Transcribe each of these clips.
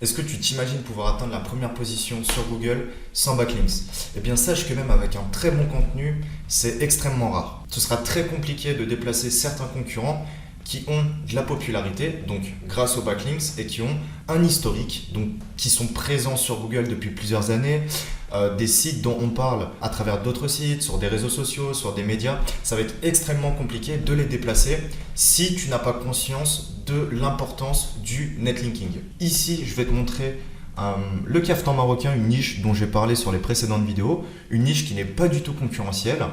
Est-ce que tu t'imagines pouvoir atteindre la première position sur Google sans backlinks? Eh bien, sache que même avec un très bon contenu, c'est extrêmement rare. Ce sera très compliqué de déplacer certains concurrents qui ont de la popularité, donc grâce aux backlinks, et qui ont un historique, donc qui sont présents sur Google depuis plusieurs années, des sites dont on parle à travers d'autres sites, sur des réseaux sociaux, sur des médias. Ça va être extrêmement compliqué de les déplacer si tu n'as pas conscience de l'importance du netlinking. Ici, je vais te montrer le caftan marocain, une niche dont j'ai parlé sur les précédentes vidéos, une niche qui n'est pas du tout concurrentielle.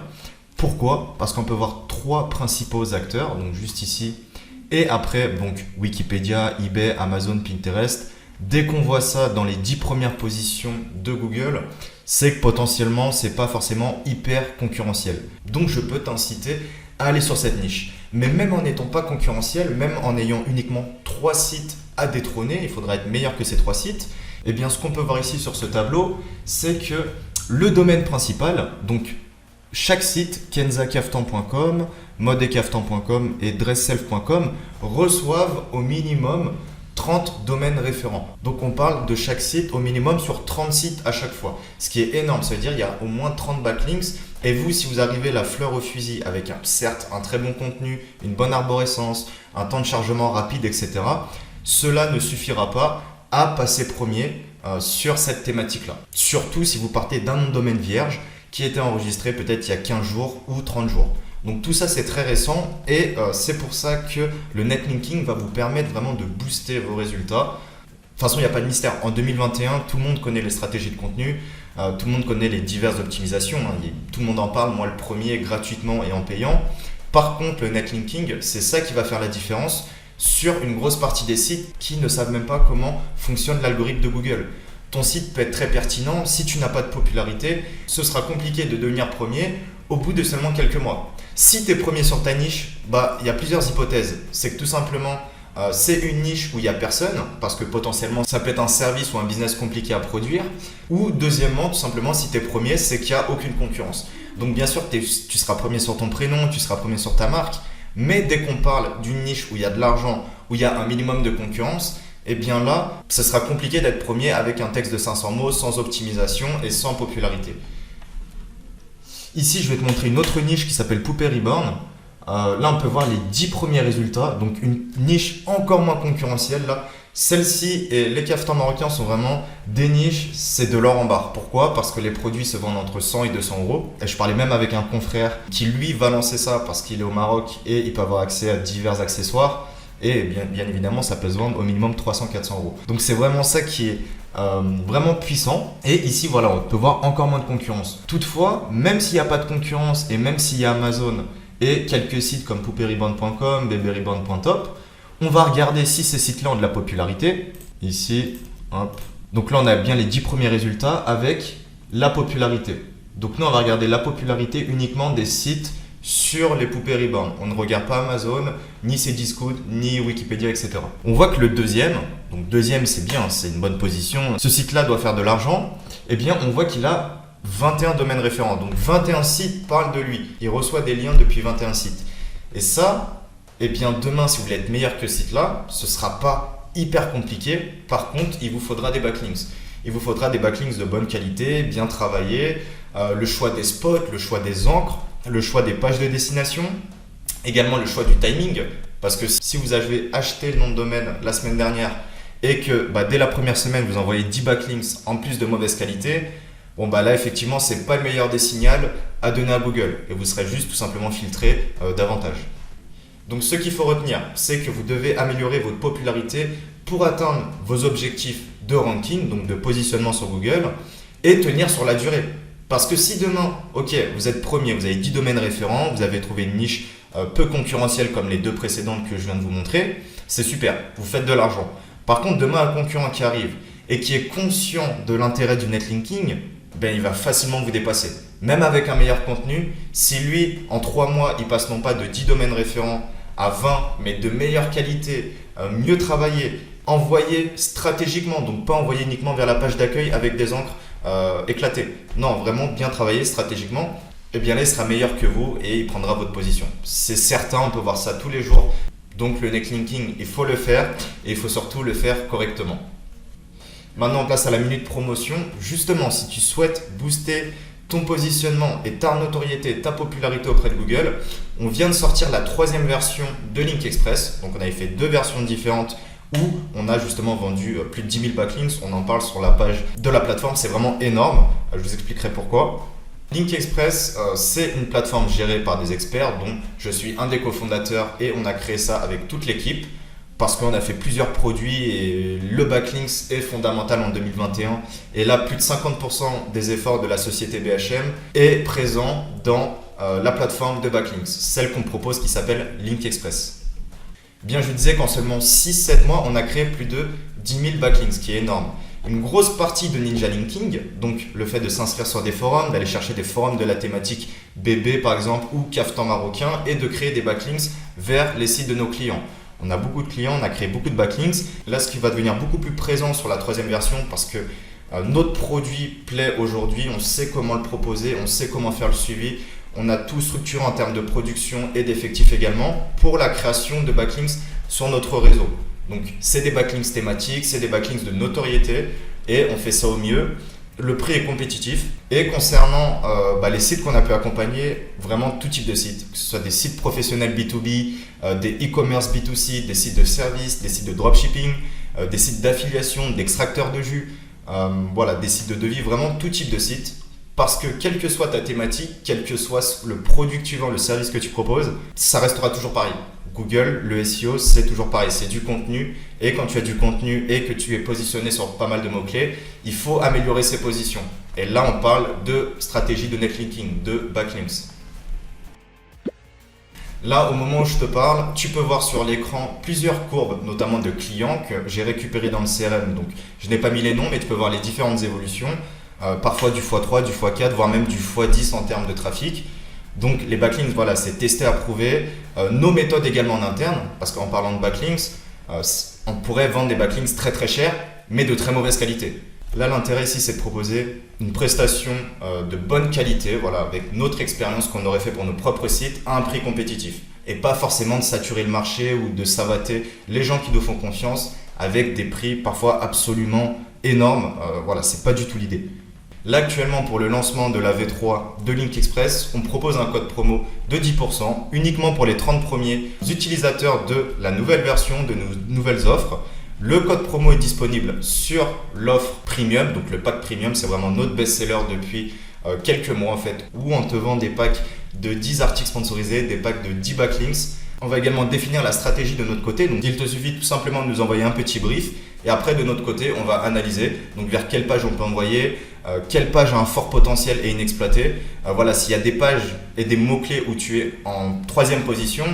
Pourquoi? Parce qu'on peut voir trois principaux acteurs, donc juste ici, et après, donc Wikipédia, eBay, Amazon, Pinterest. Dès qu'on voit ça dans les 10 premières positions de Google, c'est que potentiellement, c'est pas forcément hyper concurrentiel. Donc, je peux t'inciter à aller sur cette niche. Mais même en n'étant pas concurrentiel, même en ayant uniquement 3 sites à détrôner, il faudra être meilleur que ces 3 sites. Eh bien, ce qu'on peut voir ici sur ce tableau, c'est que le domaine principal, donc chaque site, kenzakaftan.com, modekaftan.com et dressself.com reçoivent au minimum 30 domaines référents. Donc on parle de chaque site au minimum sur 30 sites à chaque fois. Ce qui est énorme, ça veut dire qu'il y a au moins 30 backlinks. Et vous, si vous arrivez la fleur au fusil avec certes un très bon contenu, une bonne arborescence, un temps de chargement rapide, etc., cela ne suffira pas à passer premier sur cette thématique-là. Surtout si vous partez d'un nom de domaine vierge qui était enregistré peut-être il y a 15 jours ou 30 jours. Donc tout ça c'est très récent et c'est pour ça que le netlinking va vous permettre vraiment de booster vos résultats. De toute façon, il n'y a pas de mystère. En 2021, tout le monde connaît les stratégies de contenu, tout le monde connaît les diverses optimisations. Tout le monde en parle, moi le premier, gratuitement et en payant. Par contre, le netlinking, c'est ça qui va faire la différence sur une grosse partie des sites qui ne savent même pas comment fonctionne l'algorithme de Google. Ton site peut être très pertinent, si tu n'as pas de popularité, ce sera compliqué de devenir premier au bout de seulement quelques mois. Si tu es premier sur ta niche, il y a plusieurs hypothèses. C'est que tout simplement, c'est une niche où il n'y a personne, parce que potentiellement ça peut être un service ou un business compliqué à produire. Ou deuxièmement, tout simplement, si tu es premier, c'est qu'il n'y a aucune concurrence. Donc bien sûr, tu seras premier sur ton prénom, tu seras premier sur ta marque, mais dès qu'on parle d'une niche où il y a de l'argent, où il y a un minimum de concurrence, eh bien là, ce sera compliqué d'être premier avec un texte de 500 mots, sans optimisation et sans popularité. Ici, je vais te montrer une autre niche qui s'appelle Poupée Reborn. Là, on peut voir les 10 premiers résultats. Donc, une niche encore moins concurrentielle. Là, celle-ci et les caftans marocains sont vraiment des niches, c'est de l'or en barre. Pourquoi? Parce que les produits se vendent entre 100 et 200 euros. Et je parlais même avec un confrère qui, lui, va lancer ça parce qu'il est au Maroc et il peut avoir accès à divers accessoires. Et bien évidemment, ça peut se vendre au minimum 300-400 euros. Donc, c'est vraiment ça qui est vraiment puissant. Et ici, voilà, on peut voir encore moins de concurrence. Toutefois, même s'il n'y a pas de concurrence et même s'il y a Amazon et quelques sites comme poupériband.com, babyriband.top, on va regarder si ces sites-là ont de la popularité. Ici, hop. Donc là, on a bien les 10 premiers résultats avec la popularité. Donc nous, on va regarder la popularité uniquement des sites sur les poupées Reborn. On ne regarde pas Amazon, ni Cdiscount, ni Wikipédia, etc. On voit que le deuxième, donc deuxième c'est bien, c'est une bonne position, ce site-là doit faire de l'argent, eh bien on voit qu'il a 21 domaines référents, donc 21 sites parlent de lui. Il reçoit des liens depuis 21 sites. Et ça, eh bien demain, si vous voulez être meilleur que ce site-là, ce ne sera pas hyper compliqué. Par contre, il vous faudra des backlinks. Il vous faudra des backlinks de bonne qualité, bien travaillés, le choix des spots, le choix des encres, le choix des pages de destination, également le choix du timing, parce que si vous avez acheté le nom de domaine la semaine dernière et que dès la première semaine vous envoyez 10 backlinks en plus de mauvaise qualité, là effectivement c'est pas le meilleur des signaux à donner à Google et vous serez juste tout simplement filtré davantage. Donc ce qu'il faut retenir, c'est que vous devez améliorer votre popularité pour atteindre vos objectifs de ranking, donc de positionnement sur Google, et tenir sur la durée. Parce que si demain, vous êtes premier, vous avez 10 domaines référents, vous avez trouvé une niche peu concurrentielle comme les deux précédentes que je viens de vous montrer, c'est super, vous faites de l'argent. Par contre, demain, un concurrent qui arrive et qui est conscient de l'intérêt du netlinking, il va facilement vous dépasser. Même avec un meilleur contenu, si lui, en 3 mois, il passe non pas de 10 domaines référents à 20, mais de meilleure qualité, mieux travaillé, envoyé stratégiquement, donc pas envoyé uniquement vers la page d'accueil avec des encres éclaté. Non, vraiment bien travaillé stratégiquement. Eh bien là, il sera meilleur que vous et il prendra votre position. C'est certain, on peut voir ça tous les jours. Donc le netlinking, il faut le faire et il faut surtout le faire correctement. Maintenant, on passe à la minute promotion. Justement, si tu souhaites booster ton positionnement et ta notoriété, ta popularité auprès de Google, on vient de sortir la 3e version de Link Express. Donc on avait fait 2 versions différentes où on a justement vendu plus de 10 000 backlinks. On en parle sur la page de la plateforme, c'est vraiment énorme. Je vous expliquerai pourquoi. Link Express, c'est une plateforme gérée par des experts dont je suis un des cofondateurs et on a créé ça avec toute l'équipe parce qu'on a fait plusieurs produits et le backlinks est fondamental en 2021. Et là, plus de 50% des efforts de la société BHM est présent dans la plateforme de backlinks, celle qu'on propose qui s'appelle Link Express. Bien, je disais qu'en seulement 6-7 mois, on a créé plus de 10 000 backlinks, ce qui est énorme. Une grosse partie de Ninja Linking, donc le fait de s'inscrire sur des forums, d'aller chercher des forums de la thématique bébé par exemple ou caftan marocain et de créer des backlinks vers les sites de nos clients. On a beaucoup de clients, on a créé beaucoup de backlinks. Là, ce qui va devenir beaucoup plus présent sur la 3e version parce que notre produit plaît aujourd'hui, on sait comment le proposer, on sait comment faire le suivi. On a tout structuré en termes de production et d'effectifs également pour la création de backlinks sur notre réseau. Donc, c'est des backlinks thématiques, c'est des backlinks de notoriété et on fait ça au mieux. Le prix est compétitif. Et concernant les sites qu'on a pu accompagner, vraiment tout type de sites, que ce soit des sites professionnels B2B, des e-commerce B2C, des sites de services, des sites de dropshipping, des sites d'affiliation, d'extracteurs de jus, des sites de devis, vraiment tout type de sites. Parce que quelle que soit ta thématique, quel que soit le produit que tu vends, le service que tu proposes, ça restera toujours pareil. Google, le SEO, c'est toujours pareil, c'est du contenu. Et quand tu as du contenu et que tu es positionné sur pas mal de mots-clés, il faut améliorer ses positions. Et là, on parle de stratégie de netlinking, de backlinks. Là, au moment où je te parle, tu peux voir sur l'écran plusieurs courbes, notamment de clients que j'ai récupérés dans le CRM. Donc, je n'ai pas mis les noms, mais tu peux voir les différentes évolutions. Parfois du x3, du x4, voire même du x10 en termes de trafic. Donc les backlinks, c'est testé, approuvé. Nos méthodes également en interne, parce qu'en parlant de backlinks, on pourrait vendre des backlinks très très chers, mais de très mauvaise qualité. Là, l'intérêt ici, c'est de proposer une prestation de bonne qualité, avec notre expérience qu'on aurait fait pour nos propres sites à un prix compétitif. Et pas forcément de saturer le marché ou de savater les gens qui nous font confiance avec des prix parfois absolument énormes. C'est pas du tout l'idée. Là, actuellement, pour le lancement de la V3 de Link Express, on propose un code promo de 10% uniquement pour les 30 premiers utilisateurs de la nouvelle version, de nos nouvelles offres. Le code promo est disponible sur l'offre Premium. Donc le pack Premium, c'est vraiment notre best-seller depuis quelques mois en fait, où on te vend des packs de 10 articles sponsorisés, des packs de 10 backlinks. On va également définir la stratégie de notre côté. Donc il te suffit tout simplement de nous envoyer un petit brief. Et après, de notre côté, on va analyser donc vers quelle page on peut envoyer, quelle page a un fort potentiel et inexploité. S'il y a des pages et des mots-clés où tu es en 3e position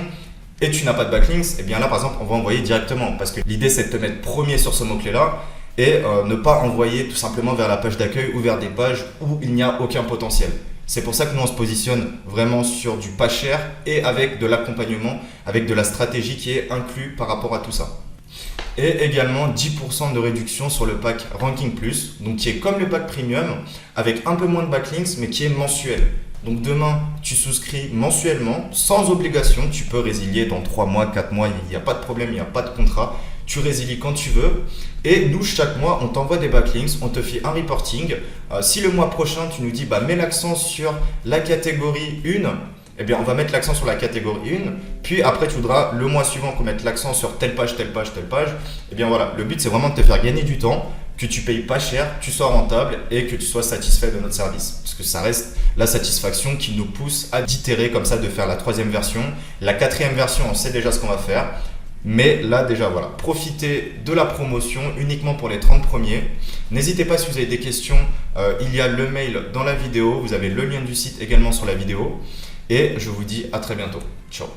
et tu n'as pas de backlinks, et bien là, par exemple, on va envoyer directement. Parce que l'idée, c'est de te mettre premier sur ce mot-clé-là et ne pas envoyer tout simplement vers la page d'accueil ou vers des pages où il n'y a aucun potentiel. C'est pour ça que nous, on se positionne vraiment sur du pas cher et avec de l'accompagnement, avec de la stratégie qui est inclus par rapport à tout ça. Et également 10% de réduction sur le pack Ranking Plus, donc qui est comme le pack Premium, avec un peu moins de backlinks, mais qui est mensuel. Donc demain, tu souscris mensuellement, sans obligation, tu peux résilier dans 3 mois, 4 mois, il n'y a pas de problème, il n'y a pas de contrat. Tu résilies quand tu veux. Et nous, chaque mois, on t'envoie des backlinks, on te fait un reporting. Si le mois prochain, tu nous dis mets l'accent sur la catégorie 1, eh bien, on va mettre l'accent sur la catégorie 1. Puis après, tu voudras le mois suivant qu'on mette l'accent sur telle page, telle page, telle page. Eh bien voilà, le but, c'est vraiment de te faire gagner du temps, que tu payes pas cher, tu sois rentable et que tu sois satisfait de notre service. Parce que ça reste la satisfaction qui nous pousse à itérer comme ça, de faire la 3e version. La 4e version, on sait déjà ce qu'on va faire. Mais là déjà profitez de la promotion uniquement pour les 30 premiers. N'hésitez pas si vous avez des questions, il y a le mail dans la vidéo, vous avez le lien du site également sur la vidéo. Et je vous dis à très bientôt. Ciao.